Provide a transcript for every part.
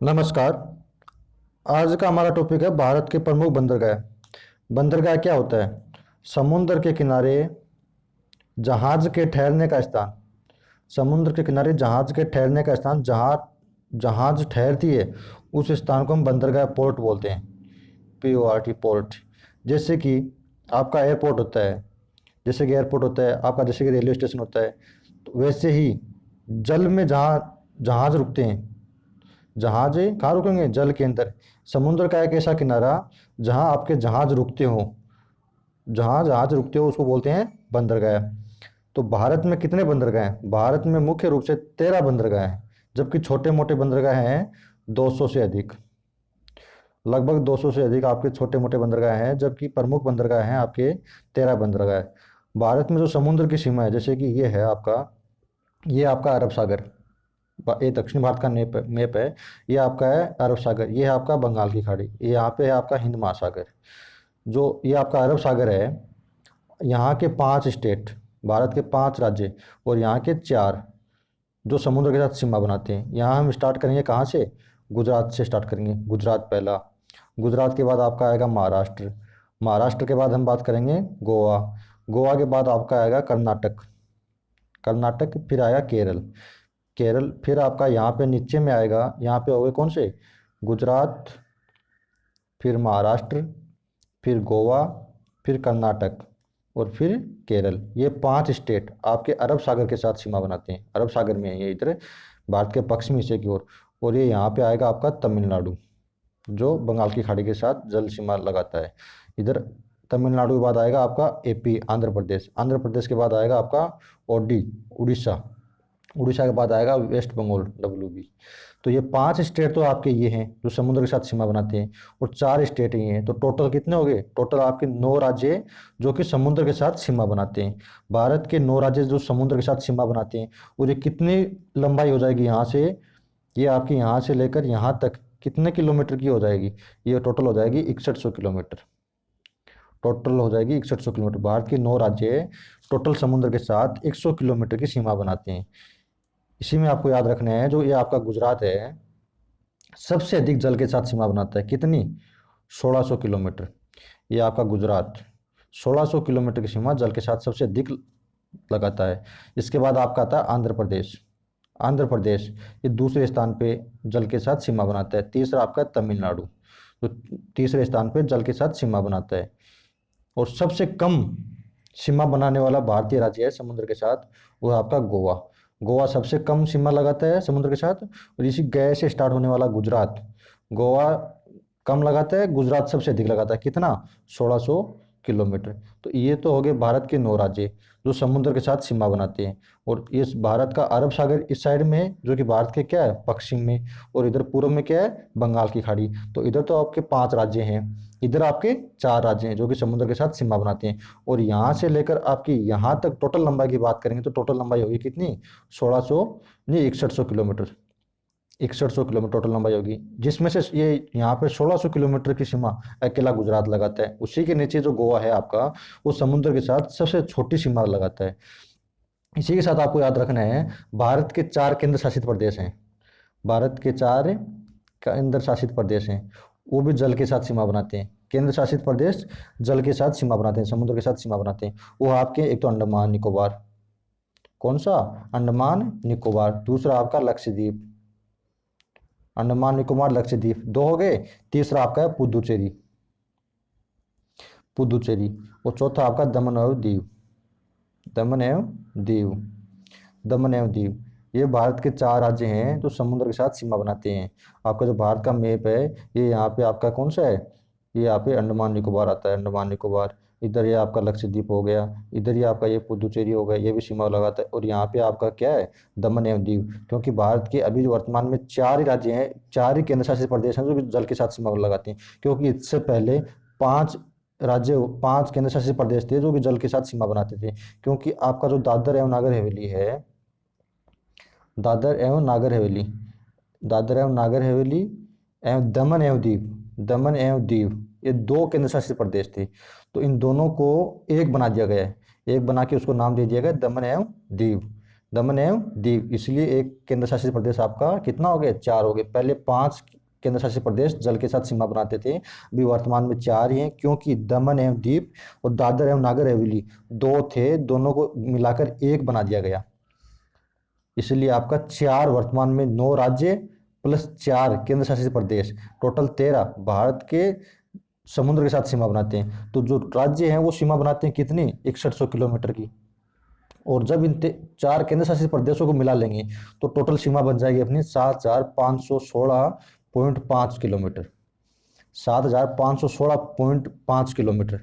नमस्कार। आज का हमारा टॉपिक है भारत के प्रमुख बंदरगाह। बंदरगाह क्या होता है? समुद्र के किनारे जहाज के ठहरने का स्थान। समुद्र के किनारे जहाज के ठहरने का स्थान, जहाँ जहाज ठहरती है उस स्थान को हम बंदरगाह, पोर्ट बोलते हैं। PORT, port. जैसे कि आपका एयरपोर्ट होता है, जैसे कि एयरपोर्ट होता है आपका, जैसे कि रेलवे स्टेशन होता है, तो वैसे ही जल में जहाँ जहाज रुकते हैं, जहाज कहाँ रुकेंगे? जल के अंदर। समुद्र का एक ऐसा किनारा जहाँ आपके जहाज रुकते हो, जहाँ जहाज रुकते हो उसको बोलते हैं बंदरगाह। तो भारत में कितने बंदरगाह हैं? भारत में मुख्य रूप से 13 बंदरगाह हैं, जबकि छोटे मोटे बंदरगाह हैं 200 से अधिक। लगभग 200 से अधिक आपके छोटे मोटे बंदरगाह हैं, जबकि प्रमुख बंदरगाह हैं आपके 13 बंदरगाह। भारत में जो समुद्र की सीमा है, जैसे कि ये आपका अरब सागर, ये दक्षिण भारत का मैप है। ये आपका है अरब सागर, ये है आपका बंगाल की खाड़ी, ये यहाँ पे है आपका हिंद महासागर। जो ये आपका अरब सागर है, यहाँ के 5 स्टेट, भारत के 5 राज्य और यहाँ के 4 जो समुद्र के साथ सीमा बनाते हैं। यहाँ हम स्टार्ट करेंगे कहाँ से? गुजरात से स्टार्ट करेंगे। गुजरात पहला। गुजरात के बाद आपका आएगा महाराष्ट्र। महाराष्ट्र के बाद हम बात करेंगे गोवा। गोवा के बाद आपका आएगा कर्नाटक। कर्नाटक फिर आएगा केरल। केरल फिर आपका यहाँ पे नीचे में आएगा, यहाँ पे हो गए कौन से? गुजरात, फिर महाराष्ट्र, फिर गोवा, फिर कर्नाटक और फिर केरल। ये 5 स्टेट आपके अरब सागर के साथ सीमा बनाते हैं। अरब सागर में है ये, इधर भारत के पश्चिमी हिस्से की ओर। और ये यहाँ पे आएगा आपका तमिलनाडु, जो बंगाल की खाड़ी के साथ जल सीमा लगाता है। इधर तमिलनाडु के बाद आएगा आपका AP, आंध्र प्रदेश। आंध्र प्रदेश के बाद आएगा आपका ओडी, उड़ीसा। उड़ीसा के बाद आएगा वेस्ट बंगाल, WB। तो ये 5 स्टेट तो आपके ये हैं जो समुद्र के साथ सीमा बनाते हैं, और 4 स्टेट ये हैं। तो टोटल कितने हो गए? टोटल आपके 9 राज्य जो कि समुद्र के साथ सीमा बनाते हैं। भारत के 9 राज्य जो समुद्र के साथ सीमा बनाते हैं, और ये कितनी लंबाई हो जाएगी यहाँ से? ये आपकी यहाँ से लेकर यहाँ तक कितने किलोमीटर की हो जाएगी? ये टोटल हो जाएगी 6100 किलोमीटर। टोटल हो जाएगी 6100 किलोमीटर। भारत के 9 राज्य टोटल समुद्र के साथ 100 किलोमीटर की सीमा बनाते हैं। इसी में आपको याद रखना है, जो ये आपका गुजरात है सबसे अधिक जल के साथ सीमा बनाता है। कितनी? 1600 किलोमीटर। ये आपका गुजरात 1600 किलोमीटर की सीमा जल के साथ सबसे अधिक लगाता है। इसके बाद आपका आता है आंध्र प्रदेश। आंध्र प्रदेश ये दूसरे स्थान पे जल के साथ सीमा बनाता है। तीसरा आपका तमिलनाडु, जो तीसरे स्थान पे जल के साथ सीमा बनाता है। और सबसे कम सीमा बनाने वाला भारतीय राज्य है समुद्र के साथ, वो है आपका गोवा। गोवा सबसे कम सीमा लगाता है समुद्र के साथ। और इसी गए से स्टार्ट होने वाला गुजरात, गोवा कम लगाता है, गुजरात सबसे अधिक लगाता है। कितना? 1600 किलोमीटर। तो ये तो हो गए भारत के 9 राज्य जो समुद्र के साथ सीमा बनाते हैं। और इस भारत का अरब सागर इस साइड में है, जो कि भारत के क्या है? पश्चिम में। और इधर पूर्व में क्या है? बंगाल की खाड़ी। तो इधर तो आपके 5 राज्य हैं, इधर आपके 4 राज्य हैं जो कि समुद्र के साथ सीमा बनाते हैं। और यहाँ से लेकर आपकी यहाँ तक टोटल लंबाई की बात करेंगे तो टोटल लंबाई होगी कितनी? 1600 नहीं, 6100 किलोमीटर। 6100 किलोमीटर टोटल लंबाई होगी, जिसमें से ये यहाँ पे 1600 किलोमीटर की सीमा अकेला गुजरात लगाता है। उसी के नीचे जो गोवा है आपका, वो समुद्र के साथ सबसे छोटी सीमा लगाता है। इसी के साथ आपको याद रखना है, भारत के 4 केंद्र शासित प्रदेश हैं। भारत के 4 केंद्र शासित प्रदेश हैं, वो भी जल के साथ सीमा बनाते हैं। केंद्र शासित प्रदेश जल के साथ सीमा बनाते हैं, समुद्र के साथ सीमा बनाते हैं। वो आपके एक तो अंडमान निकोबार। कौन सा? अंडमान निकोबार। दूसरा आपका लक्षद्वीप। अंडमान निकोबार लक्षद्वीप 2 हो गए। तीसरा आपका है पुदुचेरी। पुदुचेरी। और चौथा आपका दमन और दीव। दमन एवं दीव। दमन एवं दीव। ये भारत के 4 राज्य हैं जो समुद्र के साथ सीमा बनाते हैं। आपका जो भारत का मैप है, ये यहाँ पे आपका कौन सा है? ये यहाँ पे अंडमान निकोबार आता है, अंडमान निकोबार। इधर ये आपका लक्षद्वीप हो गया, इधर ये आपका ये पुदुचेरी हो गया, ये भी सीमा लगाता है। और यहाँ पे आपका क्या है? दमन एवं दीव। क्योंकि भारत के अभी जो वर्तमान में 4 ही राज्य हैं, 4 ही केंद्र शासित प्रदेश हैं जो कि जल के साथ सीमा लगाते हैं। क्योंकि इससे पहले 5 राज्य, 5 केंद्र शासित प्रदेश थे जो कि जल के साथ सीमा बनाते थे। क्योंकि आपका जो दादर एवं नागर हवेली है, दादर एवं नागर हवेली, दादर एवं नागर हवेली एवं दमन एवं दीव, दमन एवं दीव, ये 2 केंद्र शासित प्रदेश थे। तो इन दोनों को एक बना दिया गया है, एक बना के उसको नाम दे दिया गया दमन एवं दीव। दमन एवं दीव, इसलिए एक केंद्र शासित प्रदेश आपका कितना हो गया, 4 हो गए। पहले 5 केंद्र शासित प्रदेश जल के साथ सीमा बनाते थे, अभी वर्तमान में 4 ही हैं, क्योंकि दमन एवं दीव और दादर एवं नागर हवेली 2 थे, दोनों को मिलाकर एक बना दिया गया, इसलिए आपका 4 वर्तमान में, 9 राज्य प्लस 4 केंद्र शासित प्रदेश, टोटल 13 भारत के समुद्र के साथ सीमा बनाते हैं। तो जो राज्य हैं वो सीमा बनाते हैं कितनी, 6100 किलोमीटर की। और जब इन 4 केंद्र शासित प्रदेशों को मिला लेंगे तो टोटल सीमा बन जाएगी अपनी 7516.5 किलोमीटर, 7516.5 किलोमीटर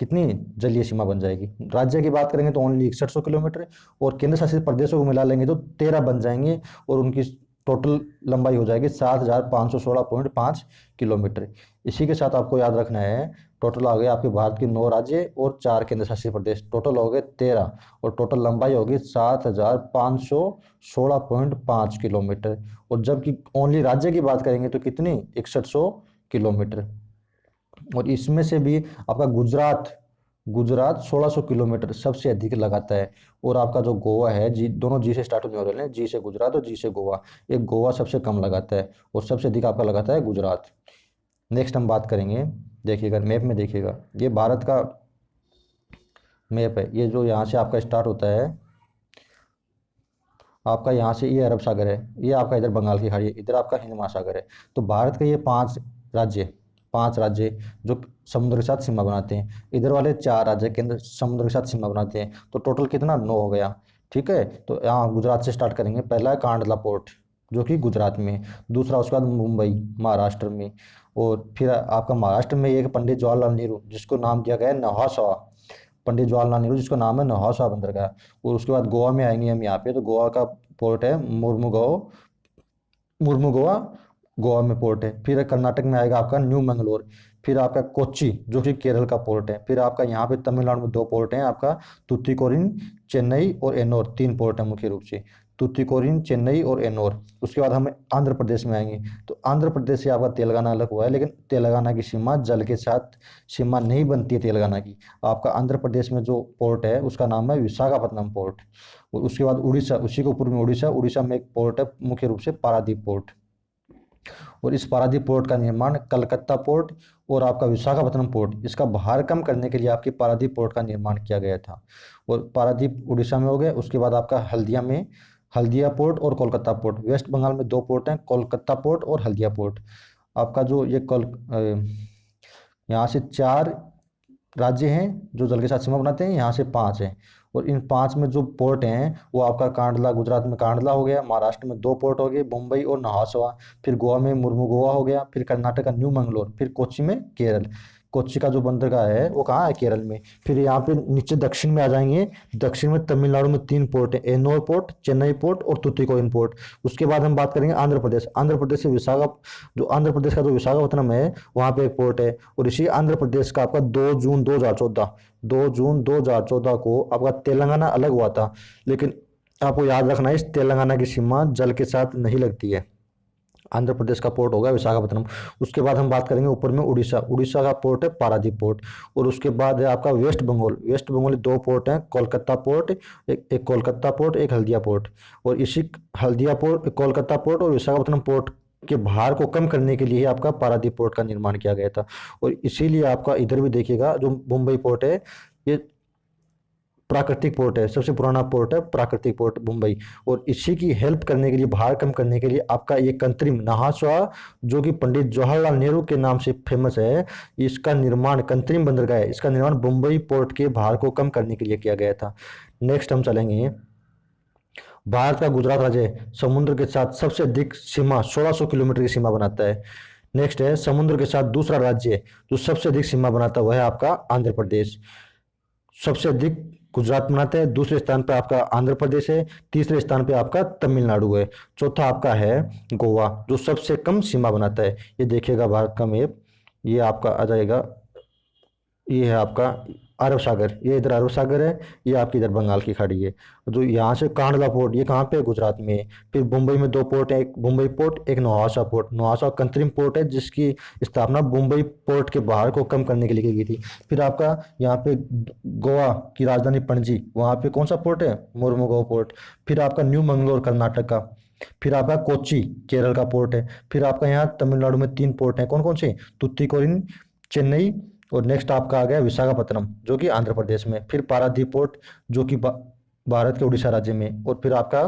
कितनी जलीय सीमा बन जाएगी। राज्य की बात करेंगे तो ओनली 6100 किलोमीटर, और केंद्र शासित प्रदेशों को मिला लेंगे तो 13 बन जाएंगे, और उनकी टोटल लंबाई हो जाएगी 7516.5 किलोमीटर। इसी के साथ आपको याद रखना है, टोटल आ गए आपके भारत के 9 राज्य और 4 केंद्र शासित प्रदेश, टोटल हो गए 13, और टोटल लंबाई होगी 7516.5 किलोमीटर। और जबकि ओनली राज्य की बात करेंगे तो कितनी, 6100 किलोमीटर। और इसमें से भी आपका गुजरात गुजरात 1600 किलोमीटर सबसे अधिक लगाता है, और आपका जो गोवा है, जी दोनों जी से स्टार्ट होने वाले हैं, जी से गुजरात और जी से गोवा, एक गोवा सबसे कम लगाता है और सबसे अधिक आपका लगाता है गुजरात। नेक्स्ट हम बात करेंगे, देखिएगा मैप में, देखिएगा ये भारत का मैप है, ये जो यहाँ से आपका स्टार्ट होता है, आपका यहाँ से ये अरब सागर है, ये आपका इधर बंगाल की खाड़ी है, इधर आपका हिंद महासागर है। तो भारत के ये 5 राज्य जो समुद्र के साथ सीमा बनाते हैं, इधर वाले 4 राज्य केंद्र समुद्र के साथ सीमा बनाते हैं, तो टोटल कितना, 9 हो गया। ठीक है, तो यहाँ गुजरात से स्टार्ट करेंगे। पहला है कांडला पोर्ट जो कि गुजरात में, दूसरा उसके बाद मुंबई महाराष्ट्र में, और फिर आपका महाराष्ट्र में एक पंडित जवाहरलाल नेहरू जिसको नाम दिया गया है नौहासवा, पंडित जवाहरलाल नेहरू जिसका नाम है नौहासवा बंदरगाह। और उसके बाद गोवा में आएंगे हम यहाँ पे, तो गोवा का पोर्ट है मुर्मुगोवा, गोवा में पोर्ट है। फिर कर्नाटक में आएगा आपका न्यू मंगलोर, फिर आपका कोच्चि जो कि केरल का पोर्ट है। फिर आपका यहाँ पे तमिलनाडु में 2 पोर्ट हैं, आपका तुतीकोरिन, चेन्नई और एनोर, 3 पोर्ट हैं मुख्य रूप से, तुतीकोरिन, चेन्नई और एनोर। उसके बाद हम आंध्र प्रदेश में आएंगे, तो आंध्र प्रदेश से आपका तेलंगाना अलग हुआ है, लेकिन तेलंगाना की सीमा जल के साथ सीमा नहीं बनती है तेलंगाना की। आपका आंध्र प्रदेश में जो पोर्ट है उसका नाम है विशाखापट्टनम पोर्ट। और उसके बाद उड़ीसा, उसी के ऊपर में उड़ीसा में एक पोर्ट है मुख्य रूप से पारादीप पोर्ट। और इस पारादीप पोर्ट का निर्माण कलकत्ता पोर्ट और आपका विशाखापट्टनम पोर्ट, इसका भार कम करने के लिए आपकी पारादीप पोर्ट का निर्माण किया गया था। और पारादीप उड़ीसा में हो गया। उसके बाद आपका हल्दिया पोर्ट और कोलकाता पोर्ट, वेस्ट बंगाल में 2 पोर्ट हैं, कोलकाता पोर्ट और हल्दिया पोर्ट। आपका जो ये यहाँ से 4 राज्य हैं जो जल के साथ सीमा बनाते हैं, यहाँ से 5 हैं। और इन 5 में जो पोर्ट हैं वो आपका कांडला, गुजरात में कांडला हो गया, महाराष्ट्र में 2 पोर्ट हो गए, मुंबई और नहासवा, फिर गोवा में मुर्मुगोवा हो गया, फिर कर्नाटक का न्यू मंगलोर, फिर कोच्चि में केरल। कोच्चि का जो बंदरगाह है वो कहाँ है, केरल में। फिर यहाँ पे नीचे दक्षिण में आ जाएंगे, दक्षिण में तमिलनाडु में 3 पोर्ट है, एनोर पोर्ट, चेन्नई पोर्ट और तुतीकोरिन पोर्ट। उसके बाद हम बात करेंगे आंध्र प्रदेश से जो आंध्र प्रदेश का जो विशाखापट्टनम है वहाँ पे एक पोर्ट है। और इसी आंध्र प्रदेश का आपका 2 जून 2014 को आपका तेलंगाना अलग हुआ था, लेकिन आपको याद रखना है इस तेलंगाना की सीमा जल के साथ नहीं लगती है। आंध्र प्रदेश का पोर्ट होगा विशाखापट्टनम। उसके बाद हम बात करेंगे ऊपर में उड़ीसा का पोर्ट है पारादीप पोर्ट। और उसके बाद है आपका वेस्ट बंगाल 2 पोर्ट हैं, कोलकाता पोर्ट, एक कोलकाता पोर्ट, एक हल्दिया पोर्ट। और इसी हल्दिया पोर्ट, कोलकाता पोर्ट और विशाखापट्टनम पोर्ट के भार को कम करने के लिए आपका पारादीप पोर्ट का निर्माण किया गया था। और इसीलिए आपका इधर भी देखिएगा जो मुंबई पोर्ट है, ये प्राकृतिक पोर्ट है, सबसे पुराना पोर्ट है प्राकृतिक पोर्ट मुंबई। और इसी की हेल्प करने के लिए, भार कम करने के लिए आपका ये कंत्रिम नहासवा जो कि पंडित जवाहरलाल नेहरू के नाम से फेमस है, इसका निर्माण कंत्रिम बंदरगाह है, इसका निर्माण मुंबई पोर्ट के भार को कम करने के लिए किया गया था। नेक्स्ट हम चलेंगे, भारत का गुजरात राज्य समुद्र के साथ सबसे अधिक सीमा 1600 किलोमीटर की सीमा बनाता है। नेक्स्ट है समुद्र के साथ दूसरा राज्य जो सबसे अधिक सीमा बनाता है वह है आपका आंध्र प्रदेश। सबसे अधिक गुजरात बनाता है, दूसरे स्थान पे आपका आंध्र प्रदेश है, तीसरे स्थान पे आपका तमिलनाडु है, चौथा आपका है गोवा जो सबसे कम सीमा बनाता है। ये देखिएगा भारत का मैप, ये आपका आ जाएगा, ये है आपका अरब सागर, ये इधर अरब सागर है, ये आपकी इधर बंगाल की खाड़ी है। जो यहाँ से कांडला पोर्ट, ये कहाँ पे है, गुजरात में है। फिर मुंबई में दो पोर्ट है, एक मुंबई पोर्ट, एक नौहासा पोर्ट। नौहासा कृत्रिम पोर्ट है जिसकी स्थापना मुंबई पोर्ट के बाहर को कम करने के लिए की गई थी। फिर आपका यहाँ पे गोवा की राजधानी पणजी, वहाँ पे कौन सा पोर्ट है, मुर्मुगांव पोर्ट। फिर आपका न्यू मंगलोर कर्नाटक का। फिर आपका कोच्चि केरल का पोर्ट है। फिर आपका यहाँ तमिलनाडु में तीन पोर्ट हैं, कौन कौन से, तुतीकोरिन, चेन्नई, और नेक्स्ट आपका आ गया विशाखापत्तनम जो कि आंध्र प्रदेश में। फिर पारादीप पोर्ट जो कि भारत के उड़ीसा राज्य में। और फिर आपका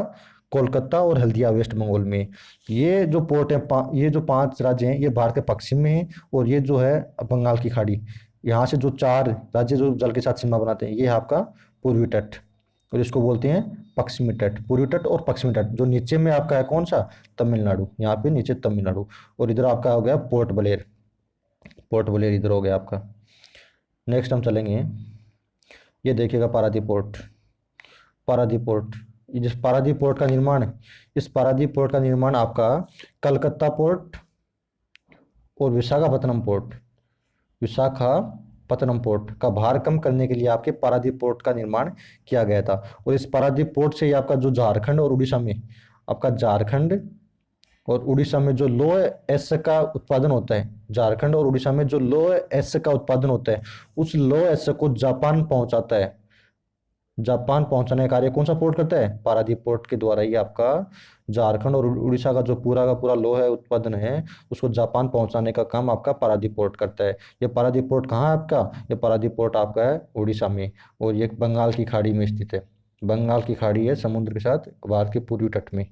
कोलकाता और हल्दिया वेस्ट बंगाल में। ये जो पोर्ट है, ये जो पांच राज्य हैं, ये भारत के पश्चिम में है। और ये जो है बंगाल की खाड़ी, यहाँ से जो चार राज्य जो जल के साथ सीमा बनाते हैं, ये है आपका पूर्वी तट, और इसको बोलते हैं पश्चिमी तट। पूर्वी तट और पश्चिमी तट। जो नीचे में आपका है कौन सा, तमिलनाडु, यहाँ पे नीचे तमिलनाडु। और इधर आपका हो गया पोर्ट ब्लेयर, पोर्ट ब्लेयर इधर हो गया आपका। नेक्स्ट हम चलेंगे, ये देखिएगा पारादीप पोर्ट। पारादीप पोर्ट, ये जिस पारादीप पोर्ट का निर्माण है, इस पारादीप पोर्ट का निर्माण आपका कलकत्ता पोर्ट और विशाखापत्तनम पोर्ट, विशाखापत्तनम पोर्ट का भार कम करने के लिए आपके पारादीप पोर्ट का निर्माण किया गया था। और इस पारादीप पोर्ट से ही आपका जो झारखंड और उड़ीसा में, आपका झारखंड और उड़ीसा में जो लो एस का उत्पादन होता है, झारखंड और उड़ीसा में जो लो एस का उत्पादन होता है, उस लो एस को जापान पहुंचाता है। जापान पहुंचाने का कार्य कौन सा पोर्ट करता है, पारादीप पोर्ट के द्वारा ही आपका झारखंड और उड़ीसा का जो पूरा का पूरा लोहा उत्पादन है, उसको जापान पहुंचाने का काम आपका पारादीप पोर्ट करता है। ये पारादीप पोर्ट कहाँ है आपका, ये पारादीप पोर्ट आपका है उड़ीसा में, और ये बंगाल की खाड़ी में स्थित है। बंगाल की खाड़ी है समुद्र के साथ भारत के पूर्वी तट में,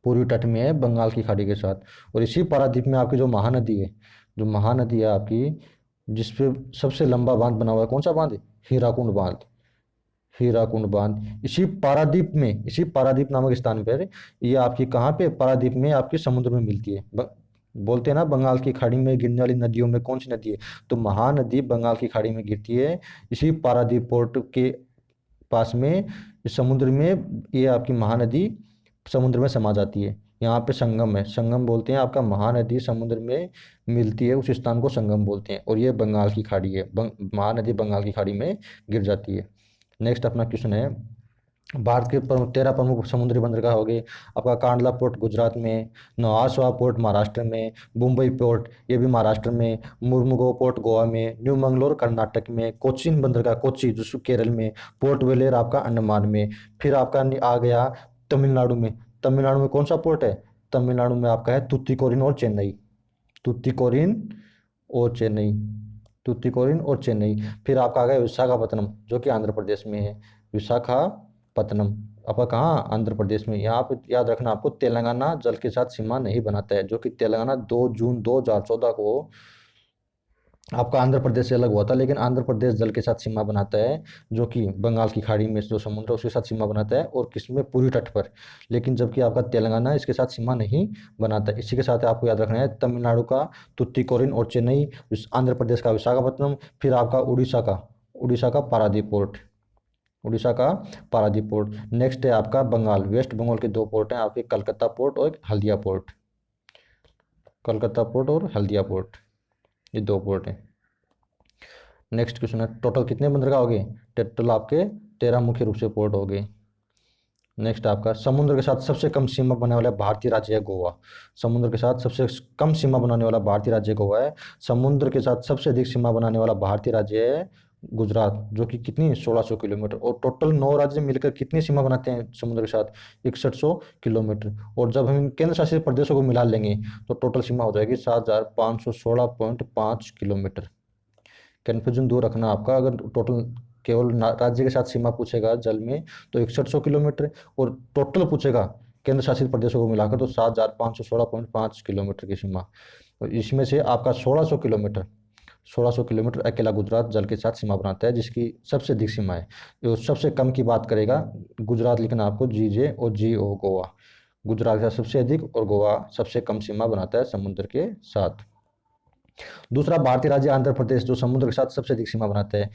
पूर्वी तट में है बंगाल की खाड़ी के साथ। और इसी पारादीप में आपकी जो महानदी है, जो महानदी है आपकी, जिसपे सबसे लंबा बांध बना हुआ है, कौन सा बांध है, हीराकुंड बांध। हीराकुंड बांध इसी पारादीप में, इसी पारादीप नामक स्थान पर, ये आपकी कहाँ पे, पारादीप में आपकी समुद्र में मिलती है। बोलते हैं ना बंगाल की खाड़ी में गिरने वाली नदियों में कौन सी नदी है, तो महानदी बंगाल की खाड़ी में गिरती है, इसी पारादीप पोर्ट के पास में, इस समुद्र में ये आपकी महानदी समुद्र में समा जाती है। यहाँ पे संगम है, संगम बोलते हैं आपका, महानदी समुद्र में मिलती है उस स्थान को संगम बोलते हैं। और ये बंगाल की खाड़ी है, महानदी बंगाल की खाड़ी में गिर जाती है। नेक्स्ट अपना क्वेश्चन है, भारत के 13 प्रमुख समुद्री बंदरगाह हो गए। आपका कांडला पोर्ट गुजरात में, नौहासा पोर्ट महाराष्ट्र में, मुंबई पोर्ट ये भी महाराष्ट्र में, मुर्मुगांव पोर्ट गोवा में, न्यू मंगलोर कर्नाटक में, कोचीन बंदरगाह कोच्चि जो केरल में, पोर्ट ब्लेयर आपका अंडमान में। फिर आपका आ गया तमिलनाडु में। तमिलनाडु में कौन सा पोर्ट है, तमिलनाडु में आपका है तुतीकोरिन और चेन्नई, तुतीकोरिन और चेन्नई, तुतीकोरिन और चेन्नई। फिर आपका आ गया विशाखापत्तनम जो कि आंध्र प्रदेश में है, विशाखापत्तनम आपका कहाँ, आंध्र प्रदेश में। यहाँ पे याद रखना आपको, तेलंगाना जल के साथ सीमा नहीं बनाता है, जो कि तेलंगाना 2 जून 2014 को आपका आंध्र प्रदेश से अलग हुआ था, लेकिन आंध्र प्रदेश जल के साथ सीमा बनाता है, जो कि बंगाल की खाड़ी में जो समुद्र है उसके साथ सीमा बनाता है, और किसमें, पूरी तट पर। लेकिन जबकि आपका तेलंगाना इसके साथ सीमा नहीं बनाता है। इसी के साथ आपको याद रखना है, तमिलनाडु का तुतीकोरिन और चेन्नई, आंध्र प्रदेश का विशाखापत्तनम, फिर आपका उड़ीसा का पारादीप पोर्ट, उड़ीसा का पारादीप पोर्ट। नेक्स्ट है आपका बंगाल, वेस्ट बंगाल के दो पोर्ट हैं आपके, कलकत्ता पोर्ट और हल्दिया पोर्ट, कलकत्ता पोर्ट और हल्दिया पोर्ट, ये दो पोर्ट हैं। नेक्स्ट क्वेश्चन है, टोटल कितने बंदरगाह हो गए, टोटल आपके 13 मुख्य रूप से पोर्ट हो गए। नेक्स्ट आपका, समुद्र के साथ सबसे कम सीमा बनाने वाला भारतीय राज्य है गोवा। समुद्र के साथ सबसे कम सीमा बनाने वाला भारतीय राज्य गोवा है। समुद्र के साथ सबसे अधिक सीमा बनाने वाला भारतीय राज्य है गुजरात, जो कि कितनी, 1600 किलोमीटर। और टोटल 9 राज्य मिलकर कितनी सीमा बनाते हैं समुद्र के साथ, 6100 किलोमीटर। और जब हम केंद्र शासित प्रदेशों को मिला लेंगे तो टोटल सीमा हो जाएगी 7516.5 किलोमीटर। कन्फ्यूजन दूर रखना आपका, अगर टोटल केवल राज्य के साथ सीमा पूछेगा जल में तो 6100 किलोमीटर, और टोटल पूछेगा केंद्र शासित प्रदेशों को मिलाकर तो 7516.5 किलोमीटर की सीमा। और इसमें से आपका 1600 किलोमीटर अकेला गुजरात जल के साथ सीमा बनाता है, जिसकी सबसे अधिक सीमा है। तो सबसे कम की बात करेगा गुजरात, लिखना आपको GJ और GO, गोवा। गुजरात का सबसे अधिक और गोवा सबसे कम सीमा बनाता है समुद्र के साथ। दूसरा भारतीय राज्य आंध्र प्रदेश, जो समुद्र के साथ सबसे अधिक सीमा बनाता है।